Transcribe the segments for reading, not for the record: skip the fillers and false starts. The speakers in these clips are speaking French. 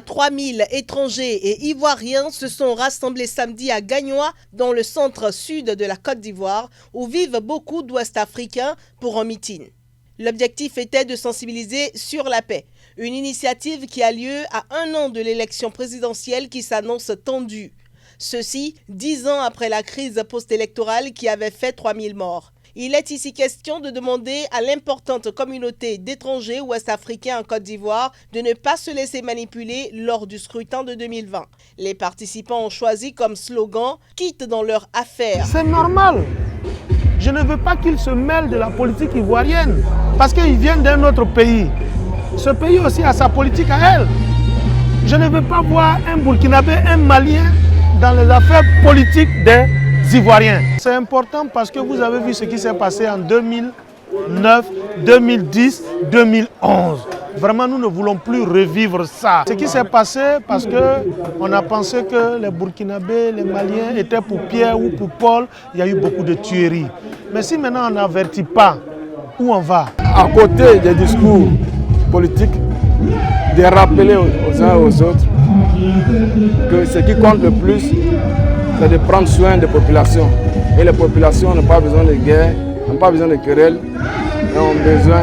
à 3000 étrangers et ivoiriens se sont rassemblés samedi à Gagnoa, dans le centre-sud de la Côte d'Ivoire, où vivent beaucoup d'Ouest-Africains pour un meeting. L'objectif était de sensibiliser sur la paix, une initiative qui a lieu à 1 an de l'élection présidentielle qui s'annonce tendue. Ceci 10 ans après la crise post-électorale qui avait fait 3000 morts. Il est ici question de demander à l'importante communauté d'étrangers ouest-africains en Côte d'Ivoire de ne pas se laisser manipuler lors du scrutin de 2020. Les participants ont choisi comme slogan « Quitte dans leur affaire ». C'est normal. Je ne veux pas qu'ils se mêlent de la politique ivoirienne parce qu'ils viennent d'un autre pays. Ce pays aussi a sa politique à elle. Je ne veux pas voir un Burkinabé, un Malien dans les affaires politiques des Ivoiriens. C'est important parce que vous avez vu ce qui s'est passé en 2009, 2010, 2011. Vraiment, nous ne voulons plus revivre ça. Ce qui s'est passé parce qu'on a pensé que les Burkinabés, les Maliens étaient pour Pierre ou pour Paul. Il y a eu beaucoup de tueries. Mais si maintenant on n'avertit pas, où on va? À côté des discours politiques, de rappeler aux uns et aux autres que ce qui compte le plus, c'est de prendre soin des populations. Et les populations n'ont pas besoin de guerre, n'ont pas besoin de querelles, mais ont besoin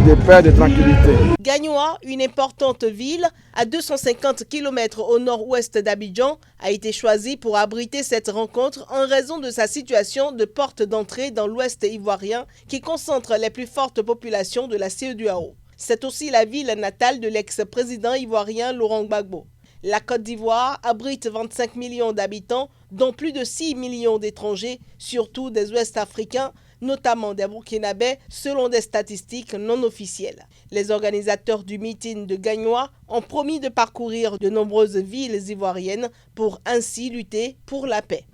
de paix et de tranquillité. Gagnoa, une importante ville à 250 km au nord-ouest d'Abidjan, a été choisie pour abriter cette rencontre en raison de sa situation de porte d'entrée dans l'ouest ivoirien qui concentre les plus fortes populations de la CEDEAO. C'est aussi la ville natale de l'ex-président ivoirien Laurent Gbagbo. La Côte d'Ivoire abrite 25 millions d'habitants, dont plus de 6 millions d'étrangers, surtout des Ouest-Africains, notamment des Burkinabés, selon des statistiques non officielles. Les organisateurs du meeting de Gagnoa ont promis de parcourir de nombreuses villes ivoiriennes pour ainsi lutter pour la paix.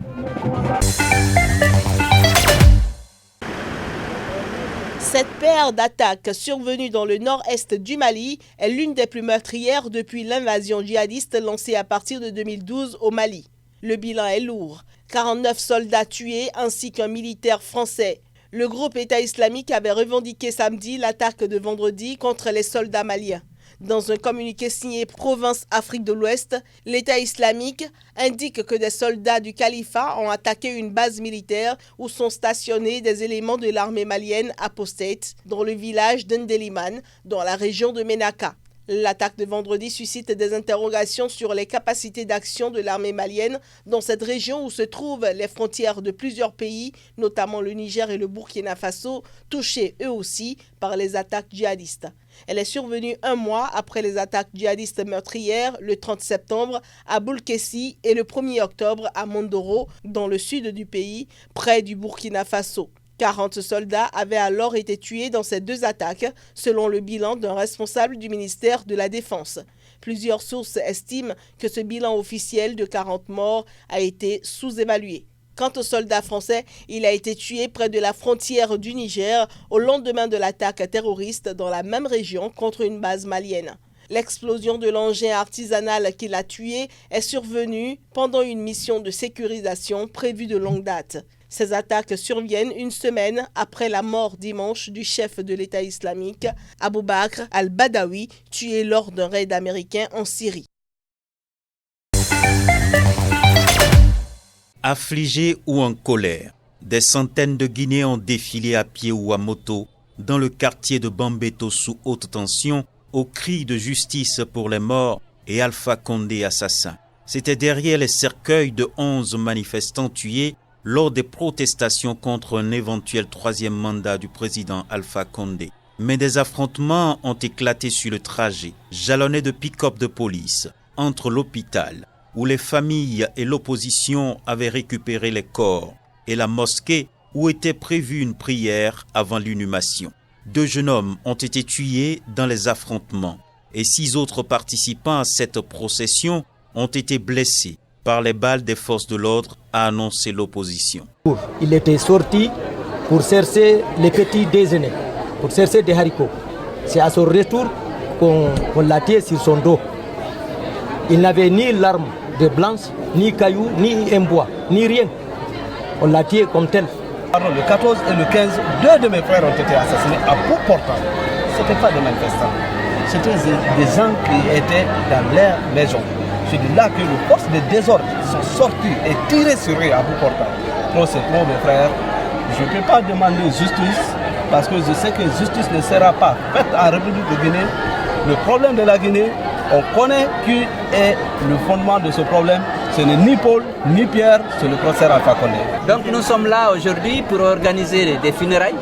Cette paire d'attaques survenue dans le nord-est du Mali est l'une des plus meurtrières depuis l'invasion djihadiste lancée à partir de 2012 au Mali. Le bilan est lourd. 49 soldats tués ainsi qu'un militaire français. Le groupe État islamique avait revendiqué samedi l'attaque de vendredi contre les soldats maliens. Dans un communiqué signé Province Afrique de l'Ouest, l'État islamique indique que des soldats du califat ont attaqué une base militaire où sont stationnés des éléments de l'armée malienne apostate dans le village d'Ndeliman, dans la région de Ménaka. L'attaque de vendredi suscite des interrogations sur les capacités d'action de l'armée malienne dans cette région où se trouvent les frontières de plusieurs pays, notamment le Niger et le Burkina Faso, touchés eux aussi par les attaques djihadistes. Elle est survenue 1 mois après les attaques djihadistes meurtrières le 30 septembre à Boulkessi et le 1er octobre à Mondoro, dans le sud du pays, près du Burkina Faso. 40 soldats avaient alors été tués dans ces 2 attaques, selon le bilan d'un responsable du ministère de la Défense. Plusieurs sources estiment que ce bilan officiel de 40 morts a été sous-évalué. Quant au soldat français, il a été tué près de la frontière du Niger au lendemain de l'attaque terroriste dans la même région contre une base malienne. L'explosion de l'engin artisanal qui l'a tué est survenue pendant une mission de sécurisation prévue de longue date. Ces attaques surviennent 1 semaine après la mort dimanche du chef de l'État islamique, Abou Bakr al-Badawi, tué lors d'un raid américain en Syrie. Affligés ou en colère, des centaines de Guinéens ont défilé à pied ou à moto dans le quartier de Bambeto sous haute tension au cri de justice pour les morts et Alpha Condé assassin. C'était derrière les cercueils de 11 manifestants tués lors des protestations contre un éventuel 3e mandat du président Alpha Condé. Mais des affrontements ont éclaté sur le trajet, jalonnés de pick-up de police, entre l'hôpital, où les familles et l'opposition avaient récupéré les corps, et la mosquée, où était prévue une prière avant l'inhumation. 2 jeunes hommes ont été tués dans les affrontements, et 6 autres participants à cette procession ont été blessés par les balles des forces de l'ordre, a annoncé l'opposition. Il était sorti pour chercher les petits déjeuners, pour chercher des haricots. C'est à son retour qu'on l'a tiré sur son dos. Il n'avait ni l'arme de blanche, ni caillou, ni un bois, ni rien. On l'a tiré comme tel. Le 14 et le 15, 2 de mes frères ont été assassinés à bout portant. Ce n'étaient pas des manifestants. C'était des gens qui étaient dans leur maison. C'est de là que les forces de désordre sont sorties et tirées sur eux à bout portant. Trop c'est trop, mes frères. Je ne peux pas demander justice parce que je sais que justice ne sera pas faite en République de Guinée. Le problème de la Guinée, on connaît qui est le fondement de ce problème. Ce n'est ni Paul, ni Pierre, c'est le professeur Alpha Condé. Donc nous sommes là aujourd'hui pour organiser des funérailles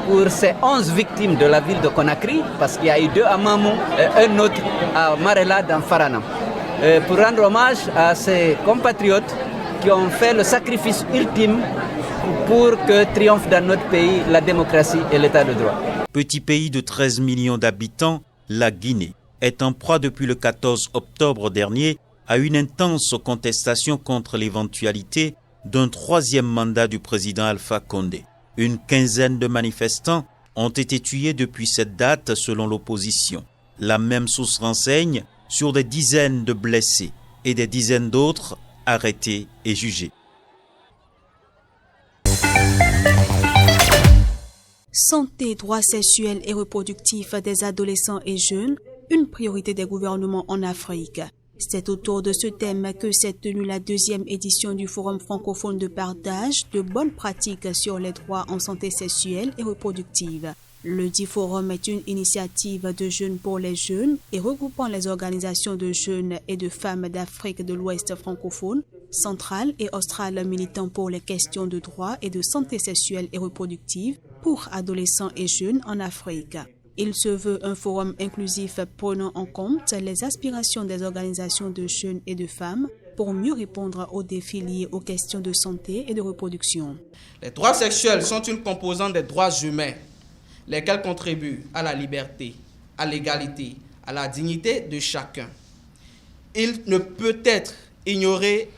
pour ces 11 victimes de la ville de Conakry, parce qu'il y a eu 2 à Mamou et un autre à Marella dans Farana. Pour rendre hommage à ces compatriotes qui ont fait le sacrifice ultime pour que triomphe dans notre pays la démocratie et l'état de droit. Petit pays de 13 millions d'habitants, la Guinée est en proie depuis le 14 octobre dernier à une intense contestation contre l'éventualité d'un 3e mandat du président Alpha Condé. Une quinzaine de manifestants ont été tués depuis cette date selon l'opposition. La même source renseigne sur des dizaines de blessés et des dizaines d'autres arrêtés et jugés. Santé, droits sexuels et reproductifs des adolescents et jeunes, une priorité des gouvernements en Afrique. C'est autour de ce thème que s'est tenue la 2e édition du Forum francophone de partage de bonnes pratiques sur les droits en santé sexuelle et reproductive. Le dit forum est une initiative de Jeunes pour les jeunes et regroupant les organisations de jeunes et de femmes d'Afrique de l'Ouest francophone, centrale et australe militant pour les questions de droits et de santé sexuelle et reproductive pour adolescents et jeunes en Afrique. Il se veut un forum inclusif prenant en compte les aspirations des organisations de jeunes et de femmes pour mieux répondre aux défis liés aux questions de santé et de reproduction. Les droits sexuels sont une composante des droits humains, lesquels contribuent à la liberté, à l'égalité, à la dignité de chacun. Il ne peut être ignoré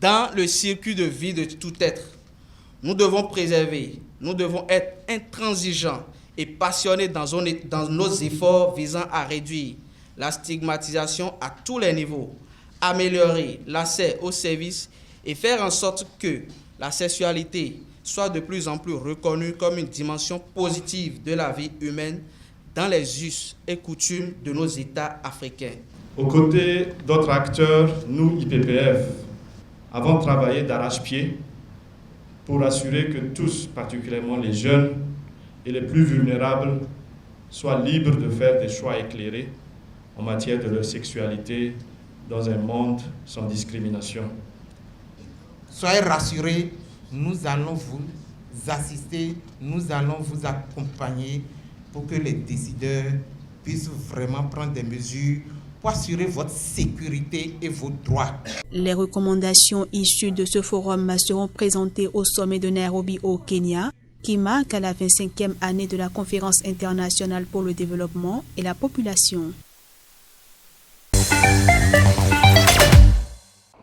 dans le circuit de vie de tout être. Nous devons préserver, nous devons être intransigeants et passionnés dans nos efforts visant à réduire la stigmatisation à tous les niveaux, améliorer l'accès aux services et faire en sorte que la sexualité soit de plus en plus reconnue comme une dimension positive de la vie humaine dans les us et coutumes de nos États africains. Aux côtés d'autres acteurs, nous, IPPF, avons travaillé d'arrache-pied pour assurer que tous, particulièrement les jeunes et les plus vulnérables, soient libres de faire des choix éclairés en matière de leur sexualité dans un monde sans discrimination. Soyez rassurés, nous allons vous assister, nous allons vous accompagner pour que les décideurs puissent vraiment prendre des mesures pour assurer votre sécurité et vos droits. Les recommandations issues de ce forum seront présentées au sommet de Nairobi au Kenya, qui marque la 25e année de la Conférence internationale pour le développement et la population.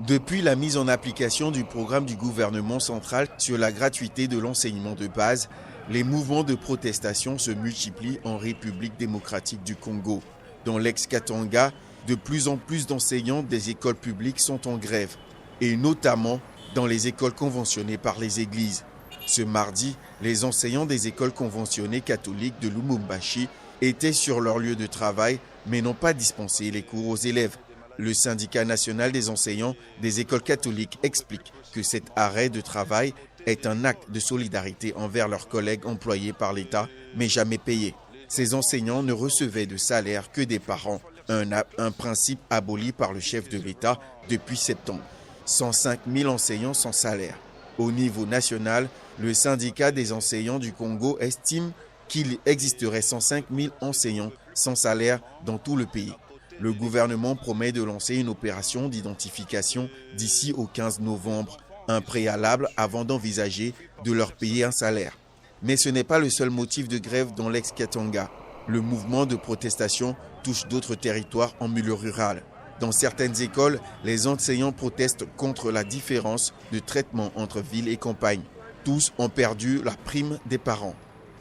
Depuis la mise en application du programme du gouvernement central sur la gratuité de l'enseignement de base, les mouvements de protestation se multiplient en République démocratique du Congo. Dans l'ex-Katanga, de plus en plus d'enseignants des écoles publiques sont en grève, et notamment dans les écoles conventionnées par les églises. Ce mardi, les enseignants des écoles conventionnées catholiques de Lubumbashi étaient sur leur lieu de travail, mais n'ont pas dispensé les cours aux élèves. Le syndicat national des enseignants des écoles catholiques explique que cet arrêt de travail est un acte de solidarité envers leurs collègues employés par l'État, mais jamais payés. Ces enseignants ne recevaient de salaire que des parents, un principe aboli par le chef de l'État depuis septembre. 105 000 enseignants sans salaire. Au niveau national, le syndicat des enseignants du Congo estime qu'il existerait 105 000 enseignants sans salaire dans tout le pays. Le gouvernement promet de lancer une opération d'identification d'ici au 15 novembre, un préalable avant d'envisager de leur payer un salaire. Mais ce n'est pas le seul motif de grève dans l'ex-Katanga. Le mouvement de protestation touche d'autres territoires en milieu rural. Dans certaines écoles, les enseignants protestent contre la différence de traitement entre ville et campagne. Tous ont perdu la prime des parents.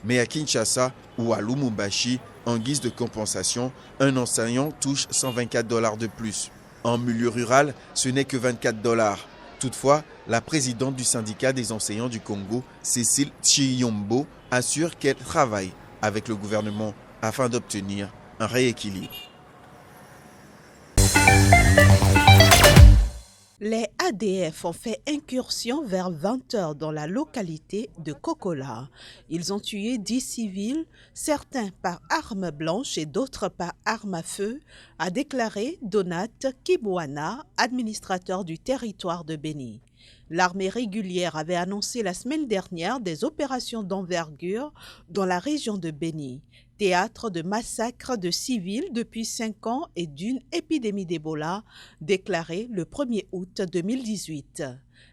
Mais à Kinshasa ou à Lubumbashi, en guise de compensation, un enseignant touche $124 de plus. En milieu rural, ce n'est que $24. Toutefois, la présidente du syndicat des enseignants du Congo, Cécile Chiyombo, assure qu'elle travaille avec le gouvernement afin d'obtenir un rééquilibre. Les ADF ont fait incursion vers 20h dans la localité de Kokola. Ils ont tué 10 civils, certains par armes blanches et d'autres par armes à feu, a déclaré Donat Kibwana, administrateur du territoire de Béni. L'armée régulière avait annoncé la semaine dernière des opérations d'envergure dans la région de Béni, théâtre de massacres de civils depuis 5 ans et d'une épidémie d'Ebola, déclarée le 1er août 2018.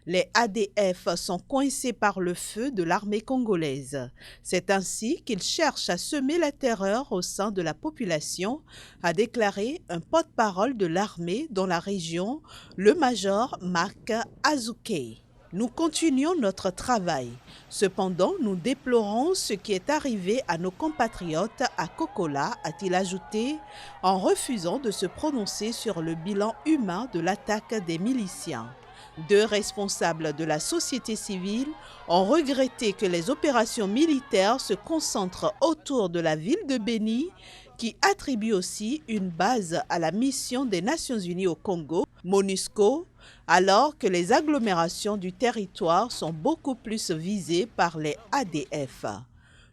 Les ADF sont coincés par le feu de l'armée congolaise. C'est ainsi qu'ils cherchent à semer la terreur au sein de la population, a déclaré un porte-parole de l'armée dans la région, le major Marc Azuke. Nous continuons notre travail. Cependant, nous déplorons ce qui est arrivé à nos compatriotes à Kokola, a-t-il ajouté, en refusant de se prononcer sur le bilan humain de l'attaque des miliciens. 2 responsables de la société civile ont regretté que les opérations militaires se concentrent autour de la ville de Béni, qui attribue aussi une base à la mission des Nations Unies au Congo, MONUSCO, alors que les agglomérations du territoire sont beaucoup plus visées par les ADF.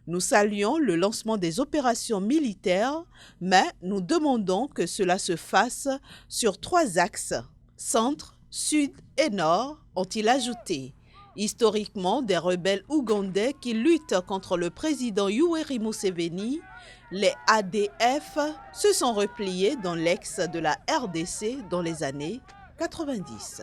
Nous saluons le lancement des opérations militaires, mais nous demandons que cela se fasse sur 3 axes, centre, sud et nord, ont-ils ajouté. Historiquement, des rebelles ougandais qui luttent contre le président Yoweri Museveni, les ADF se sont repliés dans l'ex de la RDC dans les années 90.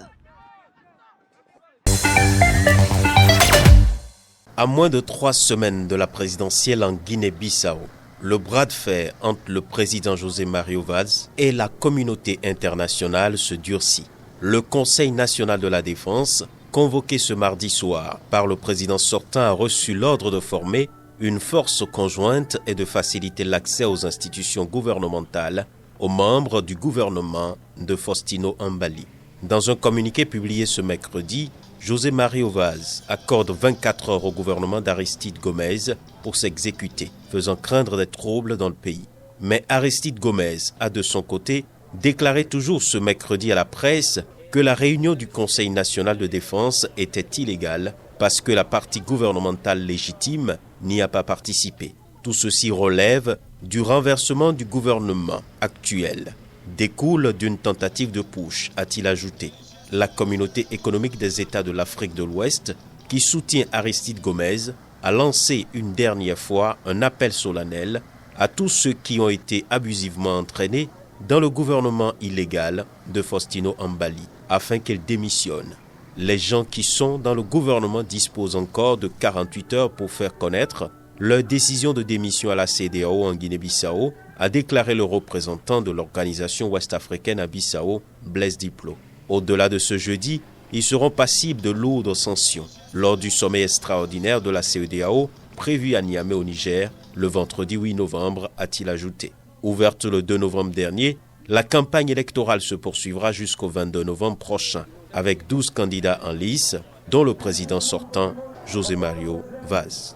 À moins de 3 semaines de la présidentielle en Guinée-Bissau, le bras de fer entre le président José Mario Vaz et la communauté internationale se durcit. Le Conseil national de la défense, convoqué ce mardi soir par le président sortant, a reçu l'ordre de former une force conjointe et de faciliter l'accès aux institutions gouvernementales aux membres du gouvernement de Faustino Ambali. Dans un communiqué publié ce mercredi, José Mario Vaz accorde 24 heures au gouvernement d'Aristide Gomez pour s'exécuter, faisant craindre des troubles dans le pays. Mais Aristide Gomez a de son côté déclaré toujours ce mercredi à la presse que la réunion du Conseil national de défense était illégale parce que la partie gouvernementale légitime n'y a pas participé. Tout ceci relève du renversement du gouvernement actuel, découle d'une tentative de putsch, a-t-il ajouté. La communauté économique des États de l'Afrique de l'Ouest, qui soutient Aristide Gomez, a lancé une dernière fois un appel solennel à tous ceux qui ont été abusivement entraînés dans le gouvernement illégal de Faustino Ambali, afin qu'il démissionne. Les gens qui sont dans le gouvernement disposent encore de 48 heures pour faire connaître leur décision de démission à la CEDEAO en Guinée-Bissau, a déclaré le représentant de l'organisation ouest-africaine à Bissau, Blaise Diplo. Au-delà de ce jeudi, ils seront passibles de lourdes sanctions lors du sommet extraordinaire de la CEDEAO prévu à Niamey au Niger le vendredi 8 novembre, a-t-il ajouté. Ouverte le 2 novembre dernier, la campagne électorale se poursuivra jusqu'au 22 novembre prochain, avec 12 candidats en lice, dont le président sortant, José Mario Vaz.